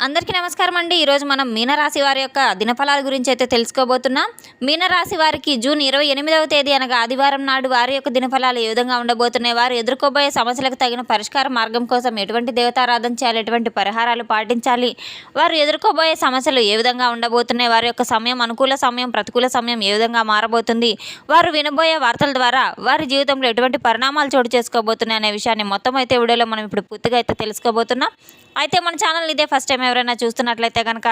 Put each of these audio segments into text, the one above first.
అందరికీ నమస్కారం అండి. ఈరోజు మనం మీనరాశి వారి యొక్క దినఫలాల గురించి అయితే తెలుసుకోబోతున్నాం. మీనరాశి వారికి జూన్ 28వ తేదీ అనగా ఆదివారం నాడు వారి యొక్క దినఫలాలు ఏ విధంగా ఉండబోతున్నాయి, వారు ఎదుర్కోబోయే సమస్యలకు తగిన పరిష్కార మార్గం కోసం ఎటువంటి దేవతారాధన చేయాలి, ఎటువంటి పరిహారాలు పాటించాలి, వారు ఎదుర్కోబోయే సమస్యలు ఏ విధంగా ఉండబోతున్నాయి, వారి యొక్క సమయం అనుకూల సమయం ప్రతికూల సమయం ఏ విధంగా మారబోతుంది, వారు వినబోయే వార్తల ద్వారా వారి జీవితంలో ఎటువంటి పరిణామాలు చోటు చేసుకోబోతున్నాయి అనే విషయాన్ని మొత్తం అయితే వీడియోలో మనం ఇప్పుడు పూర్తిగా అయితే తెలుసుకోబోతున్నాం. అయితే మన ఛానల్ ఇదే ఫస్ట్ టైం ఎవరైనా చూస్తున్నట్లయితే కనుక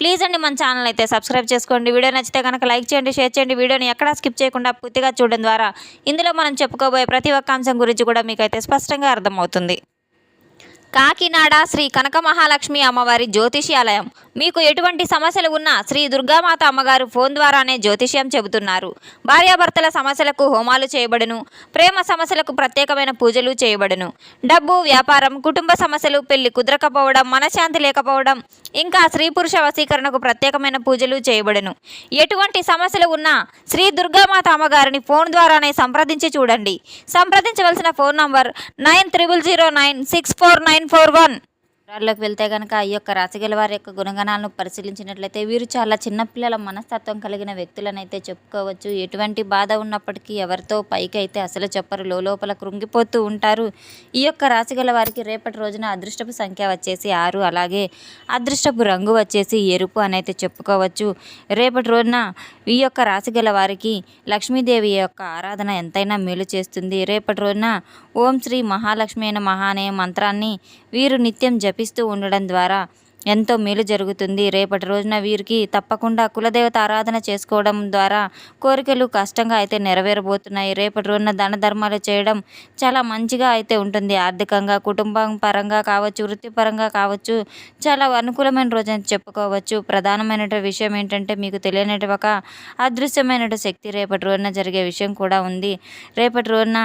ప్లీజ్ అండి మన ఛానల్ అయితే సబ్స్క్రైబ్ చేసుకోండి. వీడియో నచ్చితే కనుక లైక్ చేయండి, షేర్ చేయండి. వీడియోని ఎక్కడా స్కిప్ చేయకుండా పూర్తిగా చూడడం ద్వారా ఇందులో మనం చెప్పుకోబోయే ప్రతి ఒక్క అంశం గురించి కూడా మీకైతే స్పష్టంగా అర్థమవుతుంది. కాకినాడ శ్రీ కనక మహాలక్ష్మి అమ్మవారి జ్యోతిష్యాలయం. మీకు ఎటువంటి సమస్యలు ఉన్నా శ్రీ దుర్గామాత అమ్మగారు ఫోన్ ద్వారానే జ్యోతిష్యం చెబుతున్నారు. భార్యాభర్తల సమస్యలకు హోమాలు చేయబడును, ప్రేమ సమస్యలకు ప్రత్యేకమైన పూజలు చేయబడును, డబ్బు, వ్యాపారం, కుటుంబ సమస్యలు, పెళ్లి కుదరకపోవడం, మనశ్శాంతి లేకపోవడం, ఇంకా స్త్రీ పురుష వశీకరణకు ప్రత్యేకమైన పూజలు చేయబడును. ఎటువంటి సమస్యలు ఉన్నా శ్రీ దుర్గామాత అమ్మగారిని ఫోన్ ద్వారానే సంప్రదించి చూడండి. సంప్రదించవలసిన ఫోన్ నంబర్ 9309649141. వివరాల్లోకి వెళ్తే కనుక ఈ యొక్క రాశిగల వారి యొక్క గుణగణాలను పరిశీలించినట్లయితే వీరు చాలా చిన్నపిల్లల మనస్తత్వం కలిగిన వ్యక్తులనైతే చెప్పుకోవచ్చు. ఎటువంటి బాధ ఉన్నప్పటికీ ఎవరితో పైకి అయితే అసలు చెప్పరు, లోపల కృంగిపోతూ ఉంటారు. ఈ యొక్క రాశిగల వారికి రేపటి రోజున అదృష్టపు సంఖ్య వచ్చేసి 6, అలాగే అదృష్టపు రంగు వచ్చేసి ఎరుపు అని అయితే చెప్పుకోవచ్చు. రేపటి రోజున ఈ యొక్క రాశిగల వారికి లక్ష్మీదేవి యొక్క ఆరాధన ఎంతైనా మేలు చేస్తుంది. రేపటి రోజున ఓం శ్రీ మహాలక్ష్మి అయిన అనే మంత్రాన్ని వీరు నిత్యం జపిస్తూ ఉండడం ద్వారా ఎంతో మేలు జరుగుతుంది. రేపటి రోజున వీరికి తప్పకుండా కులదేవత ఆరాధన చేసుకోవడం ద్వారా కోరికలు కష్టంగా అయితే నెరవేరబోతున్నాయి. రేపటి రోజున దాన ధర్మాలు చేయడం చాలా మంచిగా అయితే ఉంటుంది. ఆర్థికంగా, కుటుంబం పరంగా కావచ్చు, వృత్తిపరంగా కావచ్చు, చాలా అనుకూలమైన రోజు అని చెప్పుకోవచ్చు. ప్రధానమైన విషయం ఏంటంటే మీకు తెలియని ఒక అదృశ్యమైన శక్తి రేపటి రోజున జరిగే విషయం కూడా ఉంది. రేపటి రోజున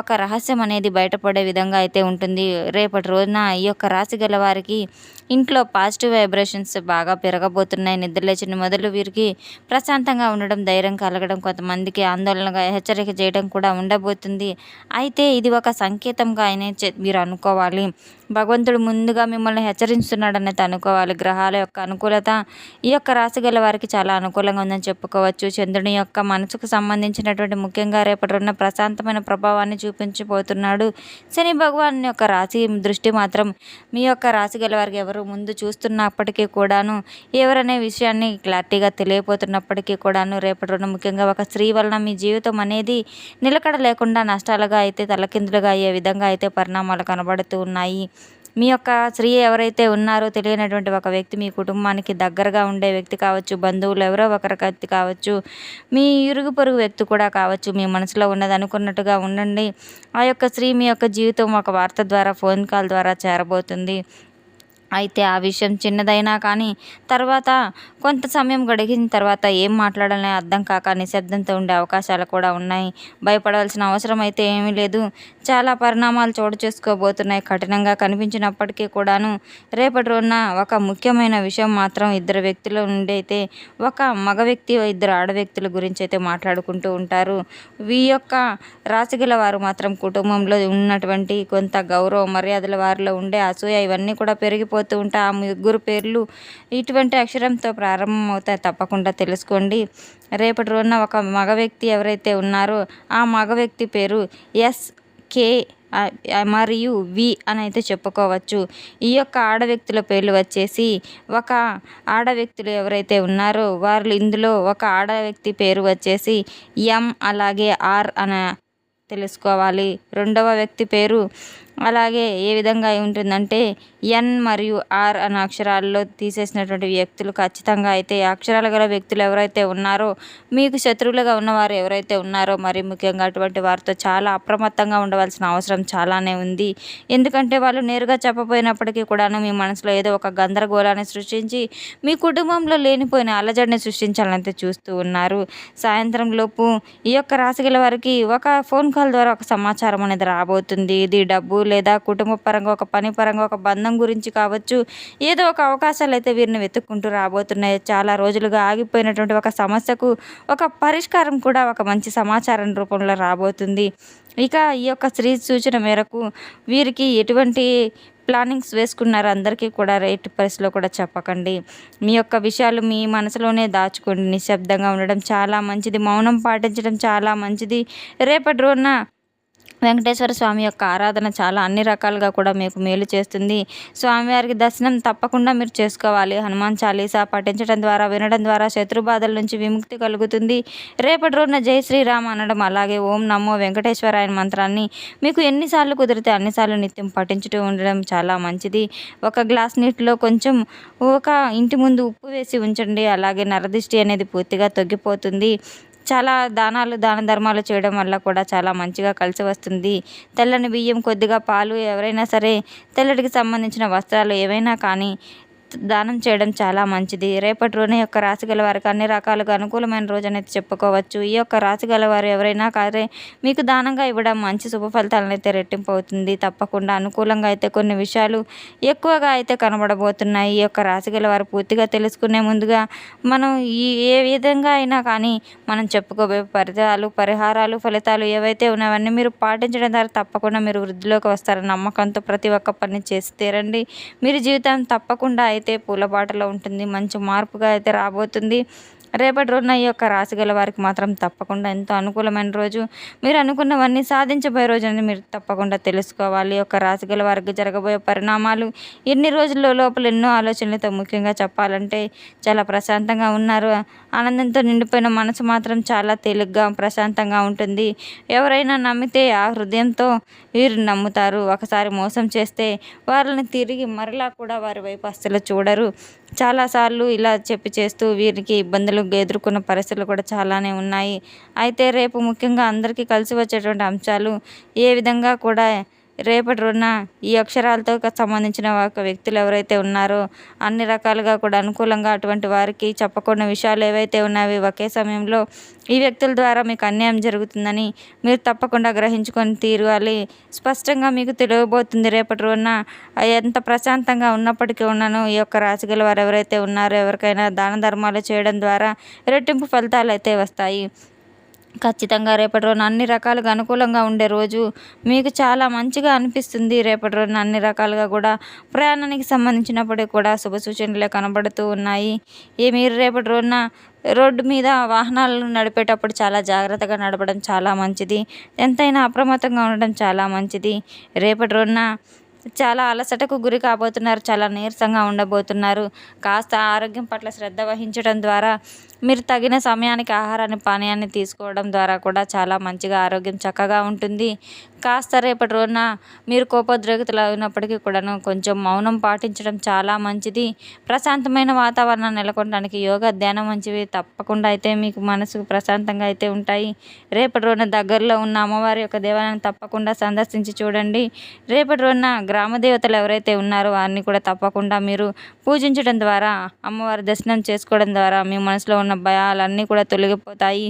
ఒక రహస్యం అనేది బయటపడే విధంగా అయితే ఉంటుంది. రేపటి రోజున ఈ యొక్క రాశి గల వారికి ఇంట్లో పాజిటివ్ వైబ్రేషన్స్ బాగా పెరగబోతున్నాయి. నిద్రలేచిన మొదలు వీరికి ప్రశాంతంగా ఉండడం, ధైర్యం కలగడం, కొంతమందికి ఆందోళనగా హెచ్చరిక చేయడం కూడా ఉండబోతుంది. అయితే ఇది ఒక సంకేతంగా అయినా మీరు అనుకోవాలి. భగవంతుడు ముందుగా మిమ్మల్ని హెచ్చరిస్తున్నాడని అనుకోవాలి. గ్రహాల యొక్క అనుకూలత ఈ యొక్క రాశి గల వారికి చాలా అనుకూలంగా ఉందని చెప్పుకోవచ్చు. చంద్రుని యొక్క మనసుకు సంబంధించినటువంటి ముఖ్యంగా రేపటి ఉన్న ప్రశాంతమైన ప్రభావాన్ని చూపించబోతున్నాడు. శని భగవాన్ యొక్క రాశి దృష్టి మాత్రం మీ యొక్క రాశి గల వారికి ఎవరు ముందు చూస్తున్నప్పటికీ కూడాను, ఎవరనే విషయాన్ని క్లారిటీగా తెలియపోతున్నప్పటికీ కూడాను రేపటి రోజున ముఖ్యంగా ఒక స్త్రీ వలన మీ జీవితం అనేది నిలకడ లేకుండా నష్టాలుగా అయితే తలకిందులుగా అయ్యే విధంగా అయితే పరిణామాలు కనబడుతూ ఉన్నాయి. మీ యొక్క స్త్రీ ఎవరైతే ఉన్నారో తెలియనటువంటి ఒక వ్యక్తి మీ కుటుంబానికి దగ్గరగా ఉండే వ్యక్తి కావచ్చు, బంధువులు ఎవరో ఒకరి వ్యక్తి కావచ్చు, మీ ఇరుగు పొరుగు వ్యక్తి కూడా కావచ్చు, మీ మనసులో ఉన్నది అనుకున్నట్టుగా ఉండండి. ఆ యొక్క స్త్రీ మీ యొక్క జీవితం ఒక వార్త ద్వారా, ఫోన్ కాల్ ద్వారా చేరబోతుంది. అయితే ఆ విషయం చిన్నదైనా కానీ తర్వాత కొంత సమయం గడిచిన తర్వాత ఏం మాట్లాడాలని అర్థం కాక నిశ్శబ్దంతో ఉండే అవకాశాలు కూడా ఉన్నాయి. భయపడాల్సిన అవసరం అయితే ఏమీ లేదు. చాలా పరిణామాలు చోటు చేసుకోబోతున్నాయి. కఠినంగా కనిపించినప్పటికీ కూడాను రేపటి రోజున ఒక ముఖ్యమైన విషయం మాత్రం ఇద్దరు వ్యక్తుల నుండి అయితే ఒక మగ వ్యక్తి, ఇద్దరు ఆడ వ్యక్తుల గురించి అయితే మాట్లాడుకుంటూ ఉంటారు. ఈ యొక్క రాశిగల వారు మాత్రం కుటుంబంలో ఉన్నటువంటి కొంత గౌరవ మర్యాదల వారిలో ఉండే అసూయ ఇవన్నీ కూడా పెరిగిపోతూ ఉంటాయి. ఆ ముగ్గురు పేర్లు ఇటువంటి అక్షరంతో ప్రారంభమవుతాయి. తప్పకుండా తెలుసుకోండి. రేపటి రోజున ఒక మగ వ్యక్తి ఎవరైతే ఉన్నారో ఆ మగ వ్యక్తి పేరు SK మరియు V అని అయితే చెప్పుకోవచ్చు. ఈ యొక్క ఆడ వ్యక్తుల పేర్లు వచ్చేసి ఒక ఆడ వ్యక్తులు ఎవరైతే ఉన్నారో వాళ్ళు ఇందులో ఒక ఆడ వ్యక్తి పేరు వచ్చేసి M అలాగే R అని తెలుసుకోవాలి. రెండవ వ్యక్తి పేరు అలాగే ఏ విధంగా ఉంటుందంటే N మరియు R అనే అక్షరాల్లో తీసేసినటువంటి వ్యక్తులు ఖచ్చితంగా అయితే అక్షరాలు గల వ్యక్తులు ఎవరైతే ఉన్నారో మీకు శత్రువులుగా ఉన్నవారు ఎవరైతే ఉన్నారో మరి ముఖ్యంగా అటువంటి వారితో చాలా అప్రమత్తంగా ఉండవలసిన అవసరం చాలానే ఉంది. ఎందుకంటే వాళ్ళు నేరుగా చెప్పపోయినప్పటికీ కూడాను మీ మనసులో ఏదో ఒక గందరగోళాన్ని సృష్టించి మీ కుటుంబంలో లేనిపోయిన అలజడిని సృష్టించాలంటే చూస్తూ ఉన్నారు. సాయంత్రం లోపు ఈ యొక్క రాశిగల వారికి ఒక ఫోన్ కాల్ ద్వారా ఒక సమాచారం అనేది రాబోతుంది. ఇది డబ్బు లేదా కుటుంబ పరంగా, ఒక పని పరంగా, ఒక బంధం గురించి కావచ్చు, ఏదో ఒక అవకాశాలు అయితే వీరిని వెతుక్కుంటూ రాబోతున్నాయి. చాలా రోజులుగా ఆగిపోయినటువంటి ఒక సమస్యకు ఒక పరిష్కారం కూడా ఒక మంచి సమాచారం రూపంలో రాబోతుంది. ఇక ఈ యొక్క స్త్రీ సూచన మేరకు వీరికి ఎటువంటి ప్లానింగ్స్ వేసుకున్నారో అందరికీ కూడా ఎట్టి పరిస్థితిలో కూడా చెప్పకండి. మీ యొక్క విషయాలు మీ మనసులోనే దాచుకోండి. నిశ్శబ్దంగా ఉండడం చాలా మంచిది. మౌనం పాటించడం చాలా మంచిది. రేపటి రోజున వెంకటేశ్వర స్వామి యొక్క ఆరాధన చాలా అన్ని రకాలుగా కూడా మీకు మేలు చేస్తుంది. స్వామివారికి దర్శనం తప్పకుండా మీరు చేసుకోవాలి. హనుమాన్ చాలీసా పఠించడం ద్వారా, వినడం ద్వారా శత్రు బాధల నుంచి విముక్తి కలుగుతుంది. రేపటి రోజున జై శ్రీరామ్ అనడం, అలాగే ఓం నమో వెంకటేశ్వరాయ మంత్రాన్ని మీకు ఎన్నిసార్లు కుదిరితే అన్నిసార్లు నిత్యం పఠించుతూ ఉండడం చాలా మంచిది. ఒక గ్లాస్ నీటిలో కొంచెం ఒక ఇంటి ముందు ఉప్పు వేసి ఉంచండి. అలాగే నరదిష్టి అనేది పూర్తిగా తొలగిపోతుంది. చాలా దాన ధర్మాలు చేయడం వల్ల కూడా చాలా మంచిగా కలిసి వస్తుంది. తెల్లని బియ్యం, కొద్దిగా పాలు, ఎవరైనా సరే తెల్లటికి సంబంధించిన వస్త్రాలు ఏవైనా కానీ దానం చేయడం చాలా మంచిది. రేపటి రోజున యొక్క రాశి గల వారికి అన్ని రకాలుగా అనుకూలమైన రోజు అనేది చెప్పుకోవచ్చు. ఈ యొక్క రాశి గల వారు ఎవరైనా కాదే మీకు దానంగా ఇవ్వడం మంచి శుభ ఫలితాలను అయితే రెట్టింపు అవుతుంది. తప్పకుండా అనుకూలంగా అయితే కొన్ని విషయాలు ఎక్కువగా అయితే కనబడబోతున్నాయి. ఈ యొక్క రాశి గల వారు పూర్తిగా తెలుసుకునే ముందుగా మనం ఏ విధంగా అయినా కానీ మనం చెప్పుకోబోయే పరిహారాలు, ఫలితాలు ఏవైతే ఉన్నాయో మీరు పాటించడం ద్వారా తప్పకుండా మీరు వృద్ధిలోకి వస్తారని నమ్మకంతో ప్రతి ఒక్క పని చేసి తీరండి. మీరు జీవితం తప్పకుండా అయితే పూలబాటలో ఉంటుంది. మంచి మార్పుగా అయితే రాబోతుంది. రేపటి రోజున ఈ యొక్క రాశి గల వారికి మాత్రం తప్పకుండా ఎంతో అనుకూలమైన రోజు. మీరు అనుకున్నవన్నీ సాధించబోయే రోజు అని మీరు తప్పకుండా తెలుసుకోవాలి. ఈ యొక్క రాశి గల వారికి జరగబోయే పరిణామాలు ఎన్ని రోజుల లోపల ఎన్నో ఆలోచనలతో, ముఖ్యంగా చెప్పాలంటే చాలా ప్రశాంతంగా ఉన్నారు. ఆనందంతో నిండిపోయిన మనసు మాత్రం చాలా తేలిగ్గా, ప్రశాంతంగా ఉంటుంది. ఎవరైనా నమ్మితే ఆ హృదయంతో వీరు నమ్ముతారు. ఒకసారి మోసం చేస్తే వారిని తిరిగి మరలా కూడా వారి వైపు అస్సలు చూడరు. చాలాసార్లు ఇలా చెప్పి చేస్తూ వీరికి ఇబ్బందులు ఎదుర్కొన్న పరిస్థితులు కూడా చాలానే ఉన్నాయి. అయితే రేపు ముఖ్యంగా అందరికీ కలిసి వచ్చేటువంటి అంశాలు ఏ విధంగా కూడా రేపటి రోజున ఈ అక్షరాలతో సంబంధించిన ఒక వ్యక్తులు ఎవరైతే ఉన్నారో అన్ని రకాలుగా కూడా అనుకూలంగా అటువంటి వారికి చెప్పకుండా విషయాలు ఏవైతే ఉన్నాయో ఒకే సమయంలో ఈ వ్యక్తుల ద్వారా మీకు అన్యాయం జరుగుతుందని మీరు తప్పకుండా గ్రహించుకొని తీరాలి. స్పష్టంగా మీకు తెలియబోతుంది. రేపటి రోజున ఎంత ప్రశాంతంగా ఉన్నప్పటికీ ఉన్నాను ఈ యొక్క రాశి గల వారు ఎవరైతే ఉన్నారో ఎవరికైనా దాన ధర్మాలు చేయడం ద్వారా రెట్టింపు ఫలితాలు అయితే వస్తాయి. ఖచ్చితంగా రేపటి రోజున అన్ని రకాలుగా అనుకూలంగా ఉండే రోజు. మీకు చాలా మంచిగా అనిపిస్తుంది. రేపటి రోజున అన్ని రకాలుగా కూడా ప్రయాణానికి సంబంధించినప్పటికీ కూడా శుభ సూచనలే కనబడుతూ ఉన్నాయి. మీరు రేపటి రోజున రోడ్డు మీద వాహనాలను నడిపేటప్పుడు చాలా జాగ్రత్తగా నడపడం చాలా మంచిది. ఎంతైనా అప్రమత్తంగా ఉండడం చాలా మంచిది. రేపటి రోజున చాలా అలసటకు గురి కాబోతున్నారు. చాలా నీరసంగా ఉండబోతున్నారు. కాస్త ఆరోగ్యం పట్ల శ్రద్ధ వహించడం ద్వారా, మీరు తగిన సమయానికి ఆహారాన్ని, పానీయాన్ని తీసుకోవడం ద్వారా కూడా చాలా మంచిగా ఆరోగ్యం చక్కగా ఉంటుంది. కాస్త రేపటి రోజున మీరు కోపోద్రేకతలు అయినప్పటికీ కూడాను కొంచెం మౌనం పాటించడం చాలా మంచిది. ప్రశాంతమైన వాతావరణం నెలకొనడానికి యోగా, ధ్యానం మంచివి. తప్పకుండా అయితే మీకు మనసుకు ప్రశాంతంగా అయితే ఉంటాయి. రేపటి రోజున దగ్గరలో ఉన్న అమ్మవారి యొక్క దేవాలయాన్ని తప్పకుండా సందర్శించి చూడండి. రేపటి రోజున గ్రామ దేవతలు ఎవరైతే ఉన్నారో వారిని కూడా తప్పకుండా మీరు పూజించడం ద్వారా, అమ్మవారి దర్శనం చేసుకోవడం ద్వారా మీ మనసులో ఉన్న భయాలన్నీ కూడా తొలగిపోతాయి.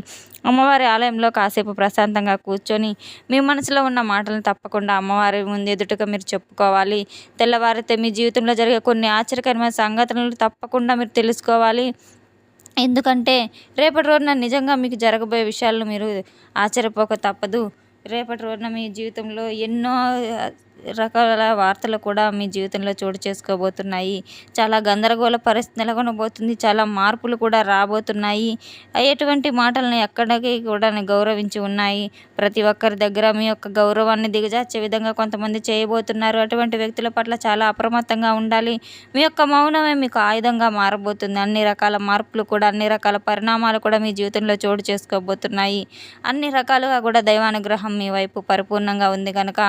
అమ్మవారి ఆలయంలో కాసేపు ప్రశాంతంగా కూర్చొని మీ మనసులో ఉన్న మాటలను తప్పకుండా అమ్మవారి ముందు ఎదుటగా మీరు చెప్పుకోవాలి. తెల్లవారితే మీ జీవితంలో జరిగే కొన్ని ఆశ్చర్యకరమైన సంఘటనలు తప్పకుండా మీరు తెలుసుకోవాలి. ఎందుకంటే రేపటి రోజున నిజంగా మీకు జరగబోయే విషయాలను మీరు ఆశ్చర్యపోక తప్పదు. రేపటి రోజున మీ జీవితంలో ఎన్నో రకాల వార్తలు కూడా మీ జీవితంలో చోటు చేసుకోబోతున్నాయి. చాలా గందరగోళ పరిస్థితి నెలకొనబోతుంది. చాలా మార్పులు కూడా రాబోతున్నాయి. ఎటువంటి మాటలను ఎక్కడికి కూడా గౌరవించి ఉన్నాయి. ప్రతి ఒక్కరి దగ్గర మీ యొక్క గౌరవాన్ని దిగజార్చే విధంగా కొంతమంది చేయబోతున్నారు. అటువంటి వ్యక్తుల పట్ల చాలా అప్రమత్తంగా ఉండాలి. మీ యొక్క మౌనమే మీకు ఆయుధంగా మారబోతుంది. అన్ని రకాల మార్పులు కూడా, అన్ని రకాల పరిణామాలు కూడా మీ జీవితంలో చోటు చేసుకోబోతున్నాయి. అన్ని రకాలుగా కూడా దైవానుగ్రహం మీ వైపు పరిపూర్ణంగా ఉంది కనుక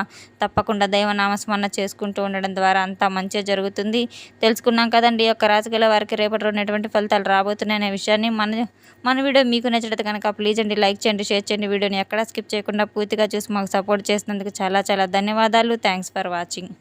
తప్పకుండా దైవనామస్మరణ చేసుకుంటూ ఉండడం ద్వారా అంతా మంచిగా జరుగుతుంది. తెలుసుకున్నాం కదండి ఈ యొక్క రాశి గల వారికి రేపటి రోజున ఎటువంటి ఫలితాలు రాబోతున్నాయి అనే విషయాన్ని. మన వీడియో మీకు నచ్చినట్లయితే కనుక ప్లీజ్ అండి లైక్ చేయండి, షేర్ చేయండి. వీడియోని ఎక్కడా స్కిప్ చేయకుండా పూర్తిగా చూసి మాకు సపోర్ట్ చేసినందుకు చాలా చాలా ధన్యవాదాలు. Thanks for watching.